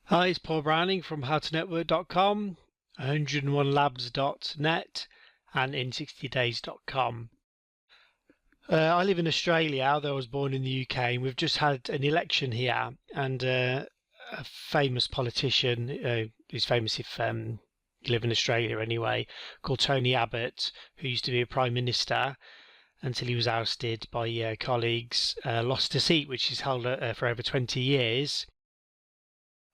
Hi, it's Paul Browning from howtonetwork.com, 101labs.net, and in60days.com. I live in Australia, although I was born in the UK, and we've just had an election here, and a famous politician, who's famous if you live in Australia anyway, called Tony Abbott, who used to be a Prime Minister until he was ousted by colleagues, lost a seat which he's held for over 20 years.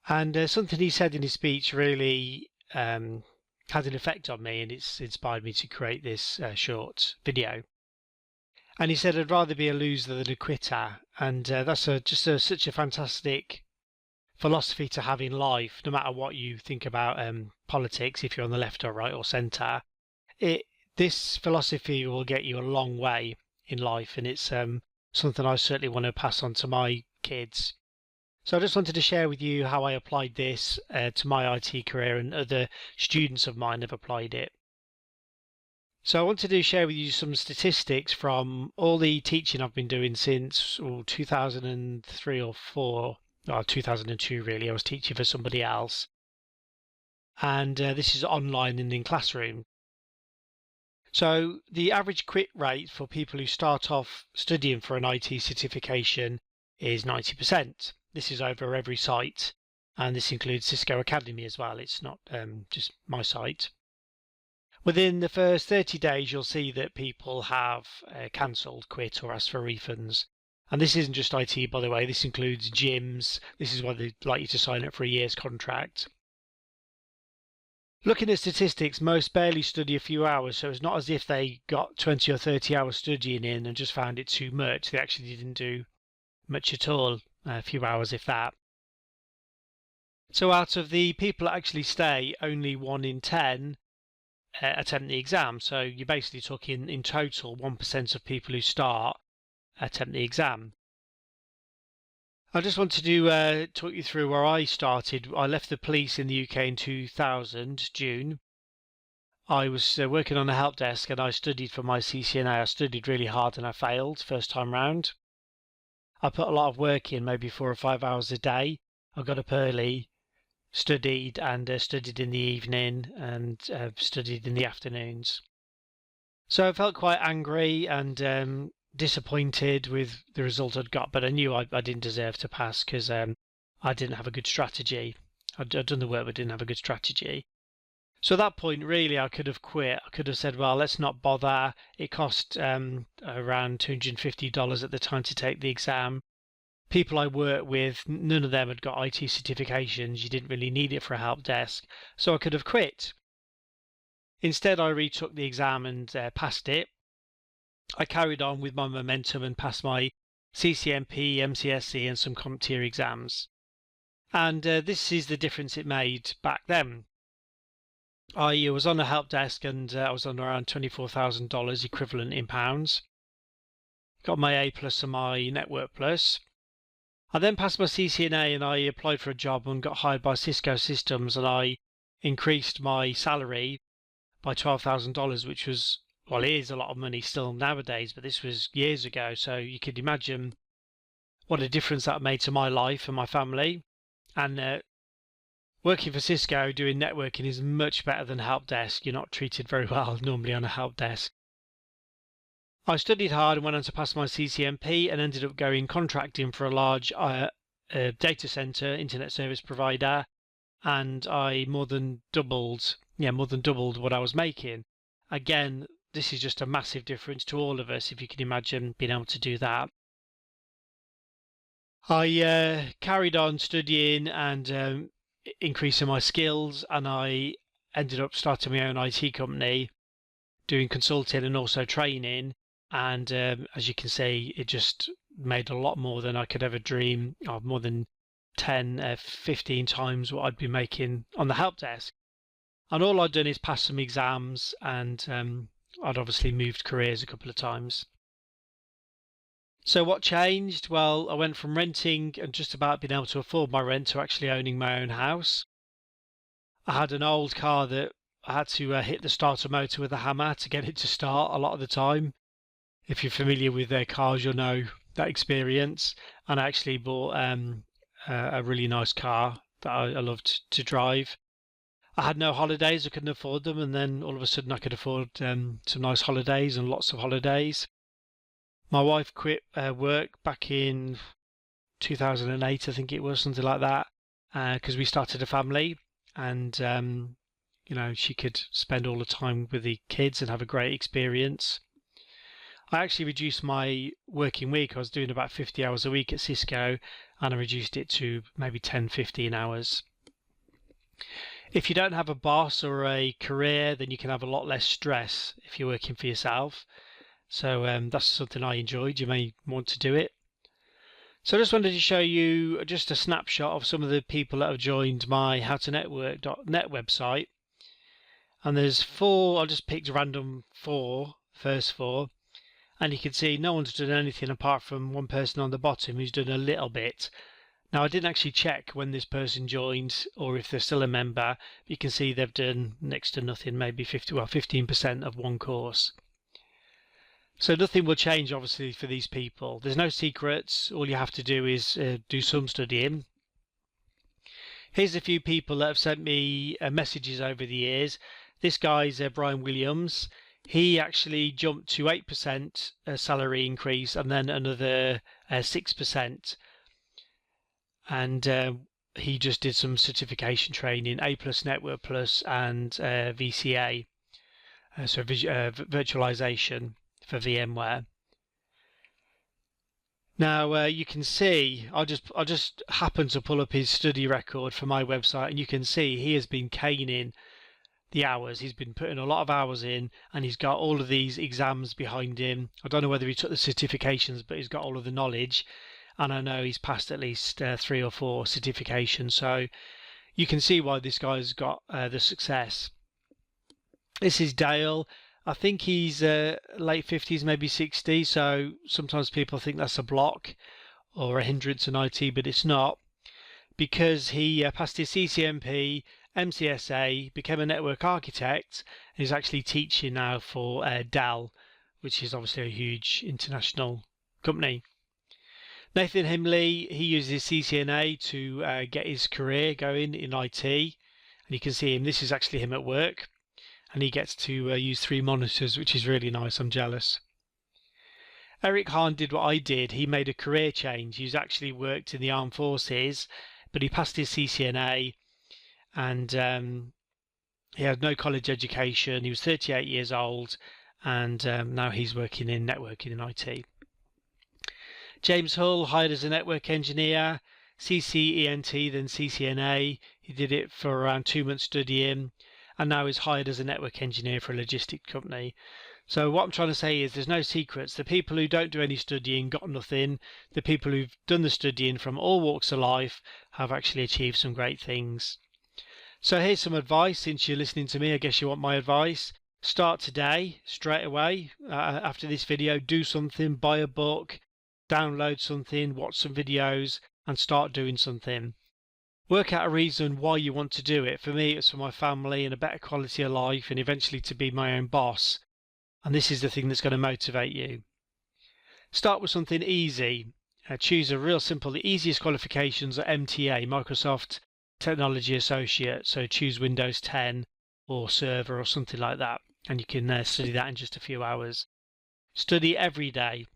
And something he said in his speech really had an effect on me, and it's inspired me to create this short video. And he said, "I'd rather be a loser than a quitter," and that's such a fantastic philosophy to have in life, no matter what you think about politics, if you're on the left or right or centre. This philosophy will get you a long way in life, and it's something I certainly want to pass on to my kids. So I just wanted to share with you how I applied this to my IT career, and other students of mine have applied it. So I wanted to share with you some statistics from all the teaching I've been doing since 2003 or 4, or 2002 really. I was teaching for somebody else. And this is online and in classroom. So the average quit rate for people who start off studying for an IT certification is 90%. This is over every site, and this includes Cisco Academy as well. It's not just my site. Within the first 30 days, you'll see that people have cancelled, quit, or asked for refunds. And this isn't just IT, by the way. This includes gyms. This is why they'd like you to sign up for a year's contract. Looking at statistics, most barely study a few hours, so it's not as if they got 20 or 30 hours studying in and just found it too much. They actually didn't do much at all, a few hours if that. So out of the people that actually stay, only 1 in 10 attempt the exam. So you're basically talking in total 1% of people who start attempt the exam. I just wanted to talk you through where I started. I left the police in the UK in 2000, June. I was working on a help desk, and I studied for my CCNA. I studied really hard and I failed first time round. I put a lot of work in, maybe 4 or 5 hours a day. I got up early, studied, and studied in the evening, and studied in the afternoons. So I felt quite angry and disappointed with the result I'd got, but I knew I didn't deserve to pass because I didn't have a good strategy. I'd done the work but didn't have a good strategy. So at that point, really, I could have quit. I could have said, well, let's not bother. It cost around $250 at the time to take the exam. People I worked with, none of them had got IT certifications. You didn't really need it for a help desk. So I could have quit. Instead, I retook the exam and passed it. I carried on with my momentum and passed my CCNP, MCSE, and some CompTIA exams. And this is the difference it made back then. I was on a help desk, and I was on around $24,000 equivalent in pounds. Got my A+ and my Network Plus. I then passed my CCNA, and I applied for a job and got hired by Cisco Systems, and I increased my salary by $12,000, which was, well, it is a lot of money still nowadays, but this was years ago. So you could imagine what a difference that made to my life and my family. And working for Cisco doing networking is much better than help desk. You're not treated very well normally on a help desk. I studied hard and went on to pass my CCNP and ended up going contracting for a large data center internet service provider, and I more than doubled what I was making. Again, this is just a massive difference to all of us, if you can imagine being able to do that. I carried on studying and increasing my skills, and I ended up starting my own IT company, doing consulting and also training. And as you can see, it just made a lot more than I could ever dream of, more than 10, 15 times what I'd be making on the help desk. And all I'd done is pass some exams, and I'd obviously moved careers a couple of times. So what changed? Well, I went from renting and just about being able to afford my rent to actually owning my own house. I had an old car that I had to hit the starter motor with a hammer to get it to start a lot of the time. If you're familiar with their cars, you'll know that experience. And I actually bought a really nice car that I loved to drive. I had no holidays, I couldn't afford them, and then all of a sudden I could afford some nice holidays and lots of holidays. My wife quit work back in 2008, I think it was, something like that, because we started a family, and she could spend all the time with the kids and have a great experience. I actually reduced my working week. I was doing about 50 hours a week at Cisco, and I reduced it to maybe 10, 15 hours. If you don't have a boss or a career, then you can have a lot less stress if you're working for yourself. So that's something I enjoyed. You may want to do it. So I just wanted to show you just a snapshot of some of the people that have joined my howtonetwork.net website. And there's 4, I just picked random 4, first 4. And you can see no one's done anything apart from one person on the bottom who's done a little bit. Now I didn't actually check when this person joined or if they're still a member. You can see they've done next to nothing, maybe 15% of one course. So nothing will change obviously for these people. There's no secrets. All you have to do is do some studying. Here's a few people that have sent me messages over the years. This guy's Brian Williams. He actually jumped to 8% salary increase and then another 6%. And he just did some certification training, A+, Network Plus, and VCA, so virtualization for VMware. Now you can see, I just happened to pull up his study record for my website, and you can see he has been caning the hours. He's been putting a lot of hours in, and he's got all of these exams behind him. I don't know whether he took the certifications, but he's got all of the knowledge, and I know he's passed at least 3 or 4 certifications. So you can see why this guy's got the success. This is Dale. I think he's late 50s, maybe 60. So sometimes people think that's a block or a hindrance in IT, but it's not, because he passed his CCNP, MCSA, became a network architect, and is actually teaching now for Dell, which is obviously a huge international company. Nathan Himley, he uses CCNA to get his career going in IT, and you can see him. This is actually him at work, and he gets to use 3 monitors, which is really nice. I'm jealous. Eric Hahn did what I did. He made a career change. He's actually worked in the armed forces, but he passed his CCNA, and he had no college education. He was 38 years old, and now he's working in networking in IT. James Hull, hired as a network engineer, CCENT, then CCNA. He did it for around 2 months studying, and now is hired as a network engineer for a logistics company. So what I'm trying to say is there's no secrets. The people who don't do any studying got nothing. The people who've done the studying from all walks of life have actually achieved some great things. So here's some advice. Since you're listening to me, I guess you want my advice. Start today, straight away. After this video, do something, buy a book, download something, watch some videos, and start doing something. Work out a reason why you want to do it. For me, it's for my family and a better quality of life, and eventually to be my own boss. And this is the thing that's going to motivate you. Start with something easy. Choose a real simple. The easiest qualifications are MTA, Microsoft Technology Associate. So choose Windows 10 or Server or something like that, and you can study that in just a few hours. Study every day.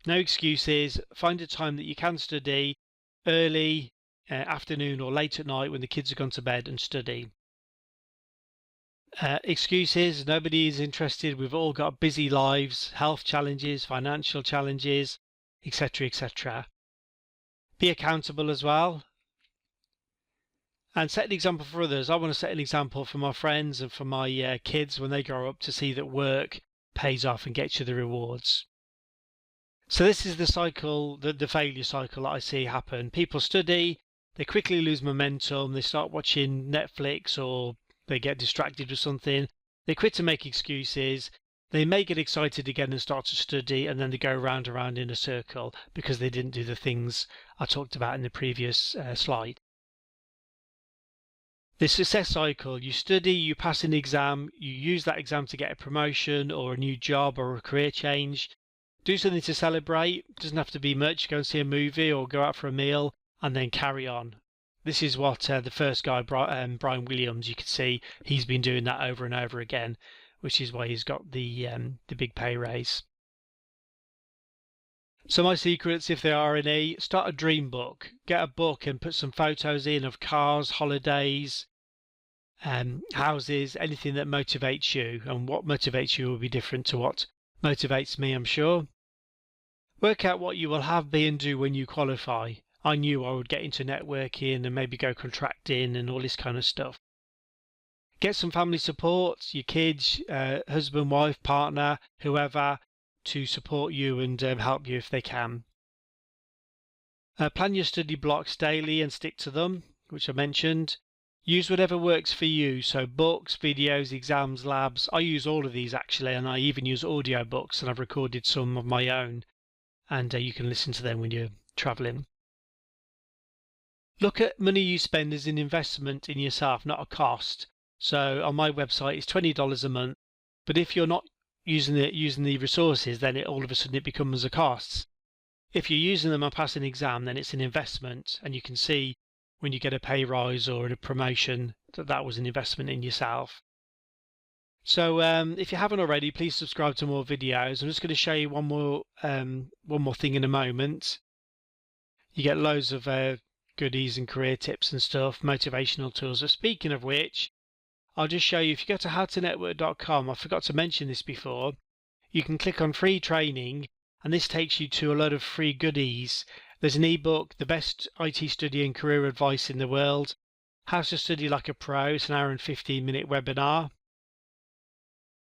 No excuses. Find a time that you can study, early, afternoon or late at night when the kids have gone to bed, and study. Excuses. Nobody is interested. We've all got busy lives, health challenges, financial challenges, etc., etc. Be accountable as well. And set an example for others. I want to set an example for my friends and for my kids when they grow up, to see that work pays off and gets you the rewards. So this is the cycle, the failure cycle that I see happen. People study, they quickly lose momentum, they start watching Netflix or they get distracted with something, they quit to make excuses, they may get excited again and start to study, and then they go round and round in a circle because they didn't do the things I talked about in the previous slide. The success cycle: you study, you pass an exam, you use that exam to get a promotion or a new job or a career change. Do something to celebrate. It doesn't have to be much. Go and see a movie or go out for a meal and then carry on. This is what the first guy, Brian Williams, you can see he's been doing that over and over again, which is why he's got the big pay raise. So my secrets, if there are any: start a dream book. Get a book and put some photos in of cars, holidays, houses, anything that motivates you. And what motivates you will be different to what motivates me, I'm sure. Work out what you will have, be and do when you qualify. I knew I would get into networking and maybe go contracting and all this kind of stuff. Get some family support, your kids, husband, wife, partner, whoever, to support you and help you if they can. Plan your study blocks daily and stick to them, which I mentioned. Use whatever works for you, so books, videos, exams, labs. I use all of these actually, and I even use audio books, and I've recorded some of my own, and you can listen to them when you're traveling. Look at money you spend as an investment in yourself, not a cost. So on my website it's $20 a month, but if you're not using the resources, then all of a sudden it becomes a cost. If you're using them and pass an exam, then it's an investment, and you can see when you get a pay rise or a promotion that was an investment in yourself. So if you haven't already, please subscribe to more videos. I'm just going to show you one more thing in a moment. You get loads of goodies and career tips and stuff, motivational tools. But speaking of which, I'll just show you. If you go to howtonetwork.com, I forgot to mention this before, you can click on free training, and this takes you to a lot of free goodies. There's an ebook, The Best IT Study and Career Advice in the World, How to Study Like a Pro, it's an hour and 15-minute webinar.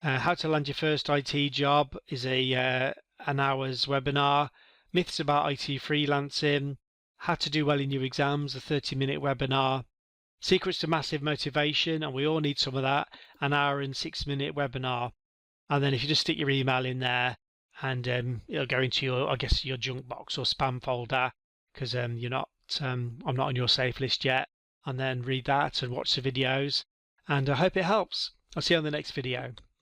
How to Land Your First IT Job is an hour's webinar. Myths about IT Freelancing, How to Do Well in Your Exams, a 30-minute webinar. Secrets to Massive Motivation, and we all need some of that, an hour and 6-minute webinar. And then if you just stick your email in there, and it'll go into your junk box or spam folder, because I'm not on your safe list yet. And then read that and watch the videos, and I hope it helps. I'll see you on the next video.